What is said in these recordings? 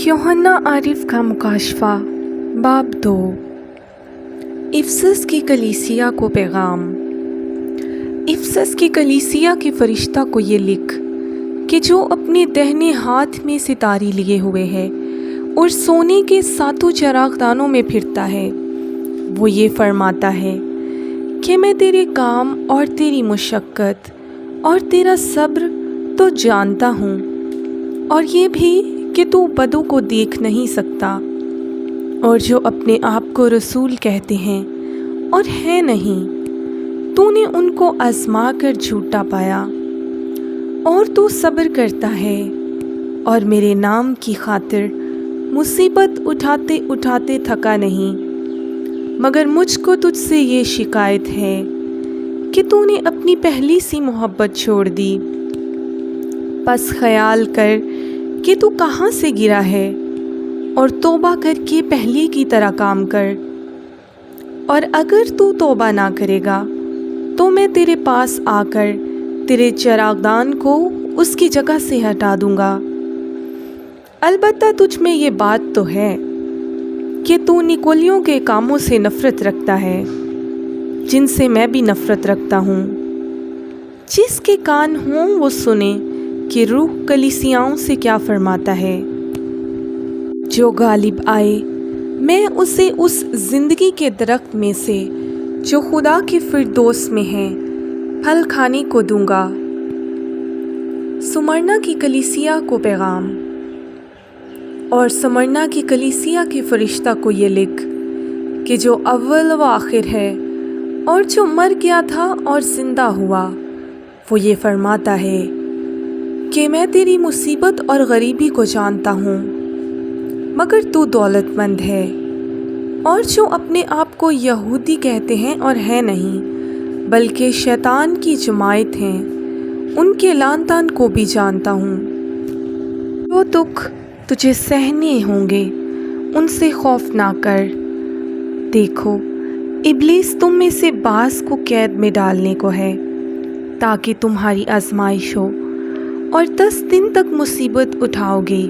यूहन्ना आरिफ का मुकाशफा बाब 2। इफसस की कलीसिया को पैगाम। इफसस की कलीसिया के फरिश्ता को ये लिख कि जो अपने दाहिने हाथ में सितारी लिए हुए है और सोने के 7 चरागदानों में फिरता है, वो ये फरमाता है कि मैं तेरे काम और तेरी मुशक्क़त और तेरा सब्र तो जानता हूँ, और ये भी कि तू बदों को देख नहीं सकता, और जो अपने आप को रसूल कहते हैं और है नहीं, तूने उनको आज़मा कर झूठा पाया, और तू सब्र करता है और मेरे नाम की खातिर मुसीबत उठाते उठाते थका नहीं। मगर मुझको तुझसे ये शिकायत है कि तूने अपनी पहली सी मोहब्बत छोड़ दी। बस ख्याल कर कि तू कहाँ से गिरा है और तौबा करके पहले की तरह काम कर, और अगर तू तौबा ना करेगा तो मैं तेरे पास आकर तेरे चरागदान को उसकी जगह से हटा दूंगा। अलबत्ता तुझ में ये बात तो है कि तू निकोलियों के कामों से नफ़रत रखता है, जिनसे मैं भी नफ़रत रखता हूँ। जिसके कान हों वो सुने कि रूह कलीसियाओं से क्या फरमाता है। जो गालिब आए, मैं उसे उस ज़िंदगी के दरख्त में से जो खुदा के फिरदौस में है फल खाने को दूंगा। स्मुरना की कलीसिया को पैगाम। और स्मुरना की कलीसिया के फरिश्ता को ये लिख कि जो अव्वल व आखिर है और जो मर गया था और ज़िंदा हुआ, वो ये फरमाता है कि मैं तेरी मुसीबत और गरीबी को जानता हूँ, मगर तू दौलतमंद है, और जो अपने आप को यहूदी कहते हैं और है नहीं, बल्कि शैतान की जमायत हैं, उनके लान तान को भी जानता हूँ। जो दुख तुझे सहने होंगे उनसे खौफ ना कर। देखो, इब्लीस तुम में से बास को कैद में डालने को है, ताकि तुम्हारी आजमाइश हो, और 10 दिन तक मुसीबत उठाओगे।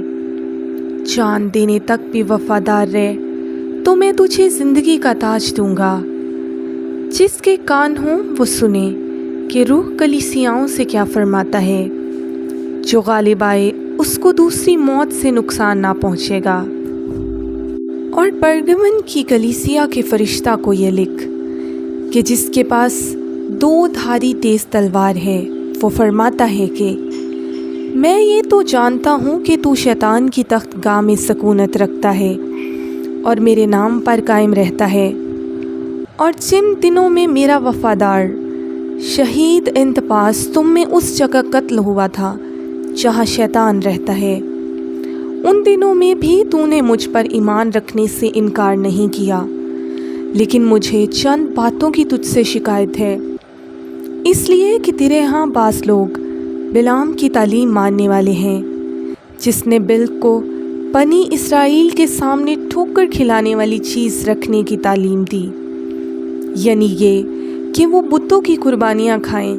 जान देने तक भी वफादार रह तो मैं तुझे ज़िंदगी का ताज दूंगा। जिसके कान हों वो सुने कि रूह कलीसियाओं से क्या फरमाता है। जो गालिब आए उसको दूसरी मौत से नुकसान ना पहुँचेगा। और परगमन की कलीसिया के फरिश्ता को ये लिख कि जिसके पास 2 धारी तेज़ तलवार है, वो फरमाता है कि मैं ये तो जानता हूँ कि तू शैतान की तख्तगाह में सकूनत रखता है और मेरे नाम पर कायम रहता है, और जिन दिनों में मेरा वफादार शहीद इंतपास तुम में उस जगह कत्ल हुआ था जहाँ शैतान रहता है, उन दिनों में भी तूने मुझ पर ईमान रखने से इनकार नहीं किया। लेकिन मुझे चंद बातों की तुझसे शिकायत है, इसलिए कि तेरे यहाँ बास लोग बिलाम की तालीम मानने वाले हैं, जिसने बिल्क को बनी इसराइल के सामने ठोकर खिलाने वाली चीज़ रखने की तालीम दी, यानी ये कि वो बुतों की कुर्बानियाँ खाएं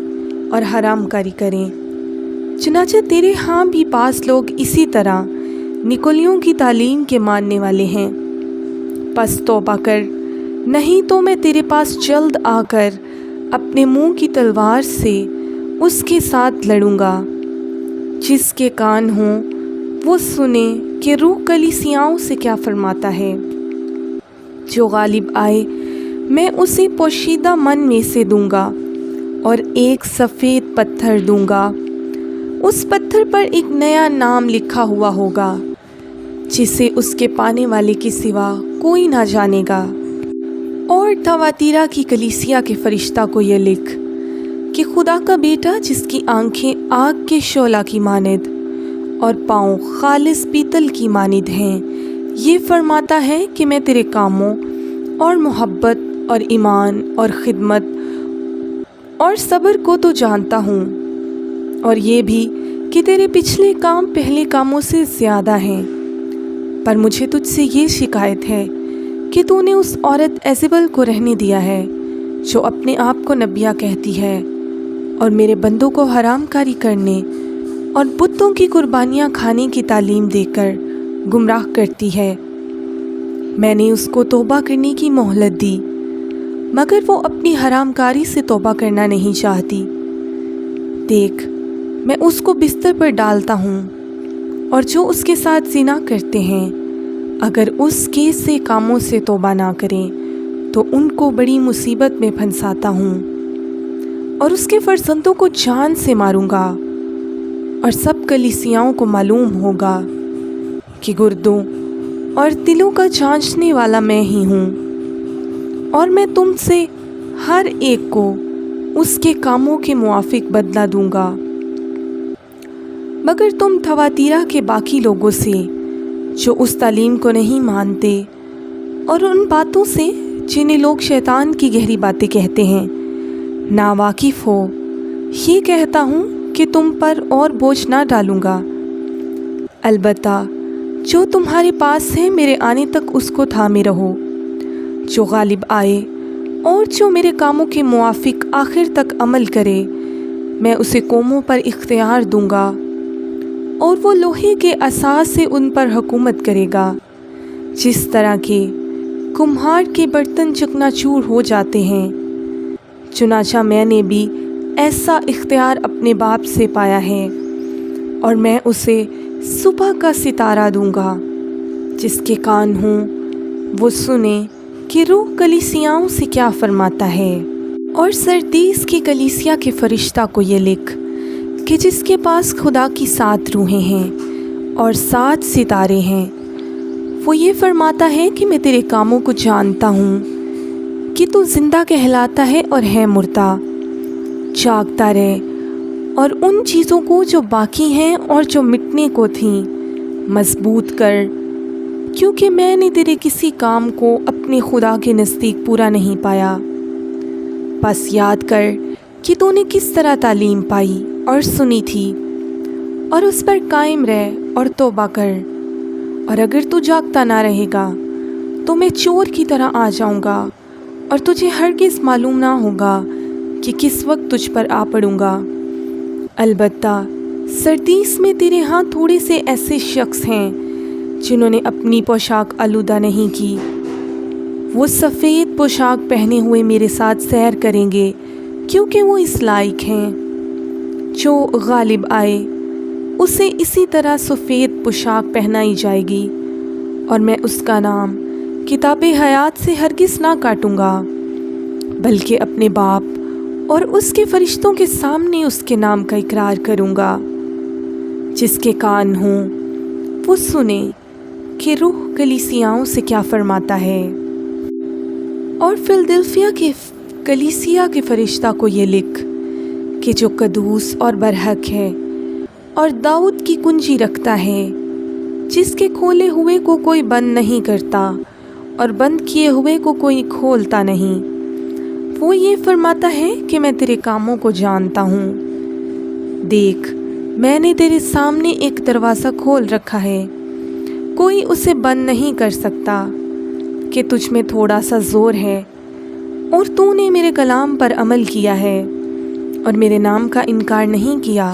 और हरामकारी करें। चुनांचे तेरे यहाँ भी बास लोग इसी तरह निकोलियों की तालीम के मानने वाले हैं। बस तौबा कर, नहीं तो मैं तेरे पास जल्द आकर अपने मुंह की तलवार से उसके साथ लड़ूंगा। जिसके कान हों वो सुने कि रूह कलीसियाओं से क्या फरमाता है। जो गालिब आए, मैं उसे पोशीदा मन में से दूंगा और एक सफ़ेद पत्थर दूंगा। उस पत्थर पर एक नया नाम लिखा हुआ होगा, जिसे उसके पाने वाले के सिवा कोई ना जानेगा। और तवातीरा की कलीसिया के फरिश्ता को यह लिख कि खुदा का बेटा, जिसकी आंखें आग के शोला की मानिद और पाँव खालिस पीतल की मानिद हैं, ये फरमाता है कि मैं तेरे कामों और मोहब्बत और ईमान और खिदमत और सब्र को तो जानता हूँ, और ये भी कि तेरे पिछले काम पहले कामों से ज़्यादा हैं। पर मुझे तुझसे ये शिकायत है कि तूने उस औरत एजेबल को रहने दिया है, जो अपने आप को नबिया कहती है और मेरे बंदों को हरामकारी करने और बुतों की कुर्बानियाँ खाने की तालीम देकर गुमराह करती है। मैंने उसको तौबा करने की मोहलत दी, मगर वो अपनी हरामकारी से तौबा करना नहीं चाहती। देख, मैं उसको बिस्तर पर डालता हूँ, और जो उसके साथ ज़िना करते हैं अगर उसके से कामों से तौबा ना करें तो उनको बड़ी मुसीबत में फंसाता हूँ, और उसके फर्जंदों को जान से मारूंगा। और सब कलीसियाओं को मालूम होगा कि गुर्दों और दिलों का जांचने वाला मैं ही हूँ, और मैं तुमसे हर एक को उसके कामों के मुआफिक बदला दूंगा। मगर तुम थवातीरा के बाकी लोगों से जो उस तालीम को नहीं मानते और उन बातों से जिन्हें लोग शैतान की गहरी बातें कहते हैं नावाकिफ़ हो, ये कहता हूँ कि तुम पर और बोझ ना डालूँगा। अलबत्ता जो तुम्हारे पास है मेरे आने तक उसको थामे रहो। जो गालिब आए और जो मेरे कामों के मुआफिक आखिर तक अमल करे, मैं उसे कौमों पर इख्तियार दूंगा, और वो लोहे के असास से उन पर हुकूमत करेगा। जिस तरह के कुम्हार के बर्तन चकनाचूर हो जाते हैं, चुनाचा मैंने भी ऐसा इख्तियार अपने बाप से पाया है, और मैं उसे सुबह का सितारा दूंगा। जिसके कान हों वो सुने कि रूह कलीसियाओं से क्या फरमाता है। और सरदीस की कलीसिया के फरिश्ता को ये लिख कि जिसके पास खुदा की 7 रूहें हैं और 7 सितारे हैं, वो ये फरमाता है कि मैं तेरे कामों को जानता हूँ कि तू जिंदा कहलाता है और है मुर्दा। जागता रहे और उन चीज़ों को जो बाकी हैं और जो मिटने को थीं मजबूत कर, क्योंकि मैंने तेरे किसी काम को अपने खुदा के नज़दीक पूरा नहीं पाया। बस याद कर कि तूने किस तरह तालीम पाई और सुनी थी, और उस पर कायम रह और तौबा कर। और अगर तू जागता ना रहेगा तो मैं चोर की तरह आ जाऊंगा, और तुझे हरगिज़ मालूम ना होगा कि किस वक्त तुझ पर आ पड़ूंगा। अलबत्ता सरदीस में तेरे यहाँ थोड़े से ऐसे शख्स हैं जिन्होंने अपनी पोशाक आलूदा नहीं की। वो सफ़ेद पोशाक पहने हुए मेरे साथ सैर करेंगे, क्योंकि वो इस लायक हैं। जो गालिब आए उसे इसी तरह सफ़ेद पोशाक पहनाई जाएगी, और मैं उसका नाम किताबे हयात से हरगिज़ ना काटूंगा, बल्कि अपने बाप और उसके फरिश्तों के सामने उसके नाम का इकरार करूंगा। जिसके कान हों वो सुने कि रूह कलीसियाओं से क्या फरमाता है। और फिलदिल्फिया के कलीसिया के फरिश्ता को ये लिख कि जो कदूस और बरहक है और दाऊद की कुंजी रखता है, जिसके खोले हुए को कोई बंद नहीं करता और बंद किए हुए को कोई खोलता नहीं, वो ये फरमाता है कि मैं तेरे कामों को जानता हूँ। देख, मैंने तेरे सामने एक दरवाज़ा खोल रखा है, कोई उसे बंद नहीं कर सकता। कि तुझ में थोड़ा सा ज़ोर है, और तूने मेरे कलाम पर अमल किया है और मेरे नाम का इनकार नहीं किया।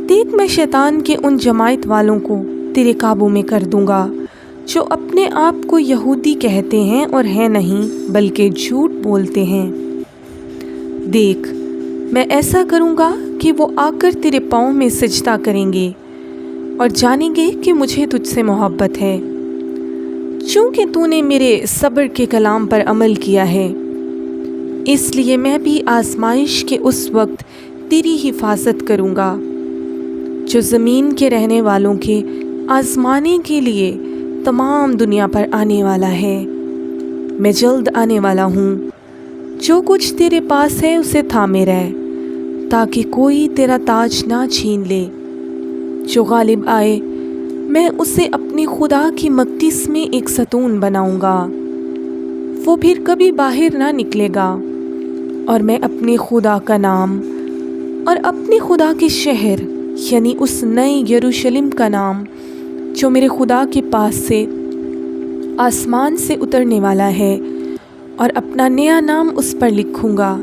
देख, मैं शैतान के उन जमायत वालों को तेरे काबू में कर दूंगा जो अपने आप को यहूदी कहते हैं और हैं नहीं, बल्कि झूठ बोलते हैं। देख, मैं ऐसा करूंगा कि वो आकर तेरे पाँव में सजदा करेंगे और जानेंगे कि मुझे तुझसे मोहब्बत है, चूँकि तूने मेरे सब्र के कलाम पर अमल किया है। इसलिए मैं भी आजमाइश के उस वक्त तेरी हिफाजत करूँगा जो ज़मीन के रहने वालों के आजमाने के लिए तमाम दुनिया पर आने वाला है। मैं जल्द आने वाला हूँ। जो कुछ तेरे पास है उसे थामे रह, ताकि कोई तेरा ताज ना छीन ले। जो गालिब आए मैं उसे अपने खुदा की मकदिस में एक सतून बनाऊंगा, वो फिर कभी बाहर ना निकलेगा। और मैं अपने खुदा का नाम और अपने खुदा के शहर यानी उस नए यरूशलेम का नाम जो मेरे खुदा के पास से आसमान से उतरने वाला है, और अपना नया नाम उस पर लिखूंगा।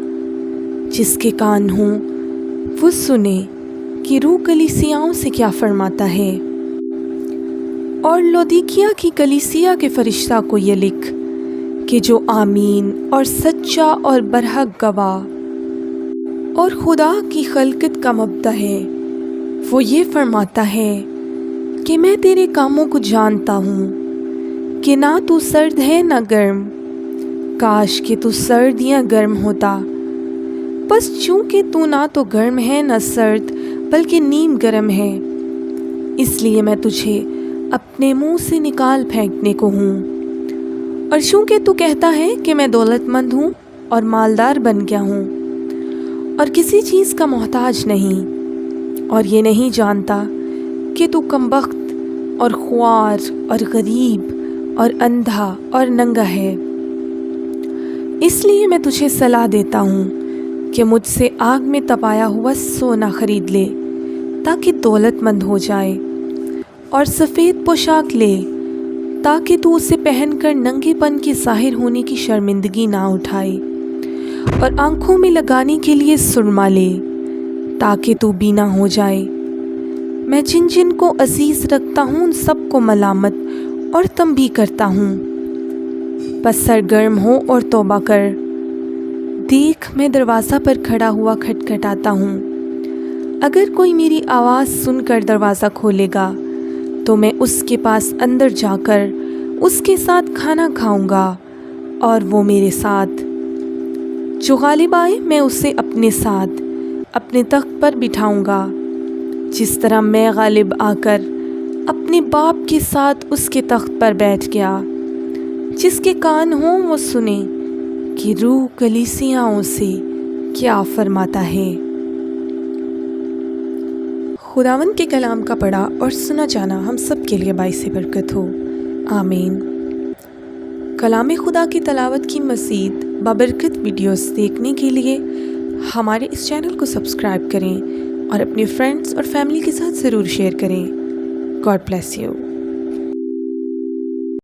जिसके कान हों वो सुने कि रूह कलीसियाओं से क्या फरमाता है। اور لودیکیا کی کلیسیا کے فرشتہ کو یہ لکھ کہ جو آمین اور سچا اور برحق گواہ اور خدا کی خلقت کا مبدع ہے، وہ یہ فرماتا ہے کہ میں تیرے کاموں کو جانتا ہوں کہ نہ تو سرد ہے نہ گرم، کاش کہ تو سرد یا گرم ہوتا، بس چونکہ تو نہ تو گرم ہے نہ سرد بلکہ نیم گرم ہے، اس لیے میں تجھے اپنے منہ سے نکال پھینکنے کو ہوں۔ اور چونکہ تو کہتا ہے کہ میں دولت مند ہوں اور مالدار بن گیا ہوں اور کسی چیز کا محتاج نہیں، اور یہ نہیں جانتا کہ تو کمبخت اور خوار اور غریب اور اندھا اور ننگا ہے، اس لیے میں تجھے صلاح دیتا ہوں کہ مجھ سے آگ میں تپایا ہوا سونا خرید لے تاکہ دولت مند ہو جائے، اور سفید پوشاک لے تاکہ تو اسے پہن کر ننگے پن کے ظاہر ہونے کی شرمندگی نہ اٹھائے، اور آنکھوں میں لگانے کے لیے سرما لے تاکہ تو بینا ہو جائے۔ میں جن جن کو عزیز رکھتا ہوں ان سب کو ملامت اور تنبیہ کرتا ہوں، بس سرگرم ہو اور توبہ کر۔ دیکھ میں دروازہ پر کھڑا ہوا کھٹکھٹاتا ہوں، اگر کوئی میری آواز سن کر دروازہ کھولے گا تو میں اس کے پاس اندر جا کر اس کے ساتھ کھانا کھاؤں گا اور وہ میرے ساتھ۔ جو غالب آئے میں اسے اپنے ساتھ اپنے تخت پر بٹھاؤں گا، جس طرح میں غالب آ کر اپنے باپ کے ساتھ اس کے تخت پر بیٹھ گیا۔ جس کے کان ہوں وہ سنے کہ روح کلیسیاؤں سے کیا فرماتا ہے۔ خداوند کے کلام کا پڑھا اور سنا جانا ہم سب کے لیے باعث برکت ہو، آمین۔ کلام خدا کی تلاوت کی مزید بابرکت ویڈیوز دیکھنے کے لیے ہمارے اس چینل کو سبسکرائب کریں اور اپنے فرینڈز اور فیملی کے ساتھ ضرور شیئر کریں۔ God bless you.